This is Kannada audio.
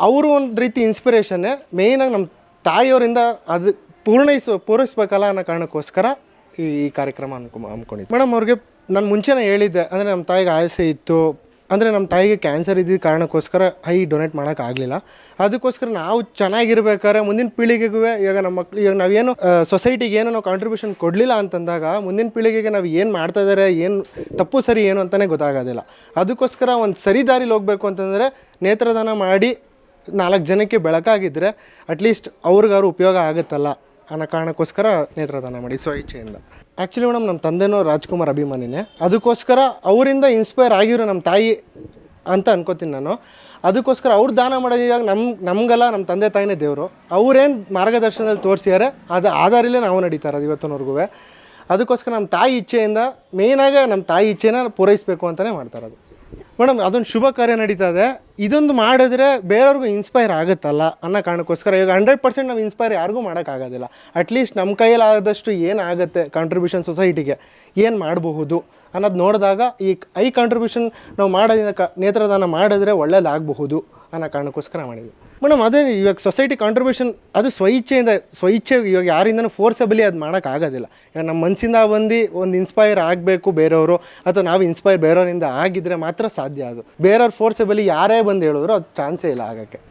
ಅವರು ಒಂದು ರೀತಿ ಇನ್ಸ್ಪಿರೇಷನ್ನೇ. ಮೇಯ್ನಾಗಿ ನಮ್ಮ ತಾಯಿಯವರಿಂದ ಅದು ಪೂರೈಸ್ಬೇಕಲ್ಲ ಅನ್ನೋ ಕಾರಣಕ್ಕೋಸ್ಕರ ಈ ಕಾರ್ಯಕ್ರಮ ಹಮ್ಮಿಕೊಂಡಿದ್ದೆ. ಮೇಡಮ್ ಅವ್ರಿಗೆ ನಾನು ಮುಂಚೆನೇ ಹೇಳಿದ್ದೆ, ಅಂದರೆ ನಮ್ಮ ತಾಯಿಗೆ ಆಸೆ ಇತ್ತು, ಅಂದರೆ ನಮ್ಮ ತಾಯಿಗೆ ಕ್ಯಾನ್ಸರ್ ಇದ್ದಿದ್ದ ಕಾರಣಕ್ಕೋಸ್ಕರ ಡೊನೇಟ್ ಮಾಡೋಕ್ಕಾಗಲಿಲ್ಲ. ಅದಕ್ಕೋಸ್ಕರ ನಾವು ಚೆನ್ನಾಗಿರ್ಬೇಕಾದ್ರೆ ಮುಂದಿನ ಪೀಳಿಗೆಗೂ ಈಗ ನಮ್ಮ ಮಕ್ಳು ಇವಾಗ ನಾವೇನು ಸೊಸೈಟಿಗೆ ಏನೋ ನಾವು ಕಾಂಟ್ರಿಬ್ಯೂಷನ್ ಕೊಡಲಿಲ್ಲ ಅಂತಂದಾಗ ಮುಂದಿನ ಪೀಳಿಗೆಗೆ ನಾವು ಏನು ಮಾಡ್ತಾಯಿದ್ದಾರೆ, ಏನು ತಪ್ಪು ಸರಿ ಏನು ಅಂತಲೇ ಗೊತ್ತಾಗೋದಿಲ್ಲ. ಅದಕ್ಕೋಸ್ಕರ ಒಂದು ಸರಿ ದಾರಿಲಿ ಹೋಗಬೇಕು ಅಂತಂದರೆ ನೇತ್ರದಾನ ಮಾಡಿ 4 ಜನಕ್ಕೆ ಬೆಳಕಾಗಿದ್ದರೆ ಅಟ್ಲೀಸ್ಟ್ ಅವ್ರಿಗಾರು ಉಪಯೋಗ ಆಗುತ್ತಲ್ಲ ಅನ್ನೋ ಕಾರಣಕ್ಕೋಸ್ಕರ ನೇತ್ರದಾನ ಮಾಡಿ ಇಚ್ಛೆಯಿಂದ. ಆ್ಯಕ್ಚುಲಿ ಮೇಡಮ್ ನಮ್ಮ ತಂದೆನೂ ರಾಜ್ಕುಮಾರ್ ಅಭಿಮಾನಿನೇ. ಅದಕ್ಕೋಸ್ಕರ ಅವರಿಂದ ಇನ್ಸ್ಪೈರ್ ಆಗಿರೋ ನಮ್ಮ ತಾಯಿ ಅಂತ ಅನ್ಕೋತೀನಿ ನಾನು. ಅದಕ್ಕೋಸ್ಕರ ಅವ್ರು ದಾನ ಮಾಡೋದು ನಮಗೆಲ್ಲ ನಮ್ಮ ತಂದೆ ತಾಯಿನೇ ದೇವರು. ಅವರೇನು ಮಾರ್ಗದರ್ಶನದಲ್ಲಿ ತೋರಿಸಿದ್ದಾರೆ ಅದು ಆಧಾರಲ್ಲೇ ನಾವು ನಡೀತಾ ಇರೋದು ಇವತ್ತಿನವರೆಗೂ. ಅದಕ್ಕೋಸ್ಕರ ನಮ್ಮ ತಾಯಿ ಇಚ್ಛೆಯಿಂದ ಮೇಯ್ನಾಗಿ ನಮ್ಮ ತಾಯಿ ಇಚ್ಛೆನ ಪೂರೈಸಬೇಕು ಅಂತಲೇ ಮಾಡ್ತಾ ಇರೋದು. ಮೇಡಮ್ ಅದೊಂದು ಶುಭ ಕಾರ್ಯ ನಡೀತಾ ಇದೆ. ಇದೊಂದು ಮಾಡಿದ್ರೆ ಬೇರೆಯವ್ರಿಗೂ ಇನ್ಸ್ಪೈರ್ ಆಗುತ್ತಲ್ಲ ಅನ್ನೋ ಕಾರಣಕ್ಕೋಸ್ಕರ ಈಗ 100% ನಾವು ಇನ್ಸ್ಪೈರ್ ಯಾರಿಗೂ ಮಾಡೋಕ್ಕಾಗೋದಿಲ್ಲ. ಅಟ್ಲೀಸ್ಟ್ ನಮ್ಮ ಕೈಯಲ್ಲಾದಷ್ಟು ಏನಾಗುತ್ತೆ ಕಾಂಟ್ರಿಬ್ಯೂಷನ್ ಸೊಸೈಟಿಗೆ ಏನು ಮಾಡಬಹುದು ಅನ್ನೋದು ನೋಡಿದಾಗ ಈ ಕಾಂಟ್ರಿಬ್ಯೂಷನ್ ನಾವು ಮಾಡೋದ್ರಿಂದ ನೇತ್ರದಾನ ಮಾಡಿದ್ರೆ ಒಳ್ಳೇದಾಗಬಹುದು ಅನ್ನೋ ಕಾರಣಕ್ಕೋಸ್ಕರ ಮಾಡಿದ್ವಿ. ಮೇಡಮ್ ಅದೇ ಇವಾಗ ಸೊಸೈಟಿ ಕಾಂಟ್ರಿಬ್ಯೂಷನ್ ಅದು ಸ್ವಇಚ್ಛೆ ಇವಾಗ ಯಾರಿಂದನೂ ಫೋರ್ಸಬಲಿ ಅದು ಮಾಡೋಕ್ಕಾಗೋದಿಲ್ಲ. ಈಗ ನಮ್ಮ ಮನಸ್ಸಿಂದ ಬಂದು ಒಂದು ಇನ್ಸ್ಪೈರ್ ಆಗಬೇಕು ಬೇರೆಯವರು, ಅಥವಾ ನಾವು ಇನ್ಸ್ಪೈರ್ ಬೇರೆಯವರಿಂದ ಆಗಿದ್ದರೆ ಮಾತ್ರ ಸಾಧ್ಯ. ಅದು ಬೇರೆಯವ್ರು ಫೋರ್ಸಬಲಿ ಯಾರೇ ಬಂದು ಹೇಳಿದ್ರು ಅದು ಚಾನ್ಸೇ ಇಲ್ಲ ಆಗೋಕ್ಕೆ.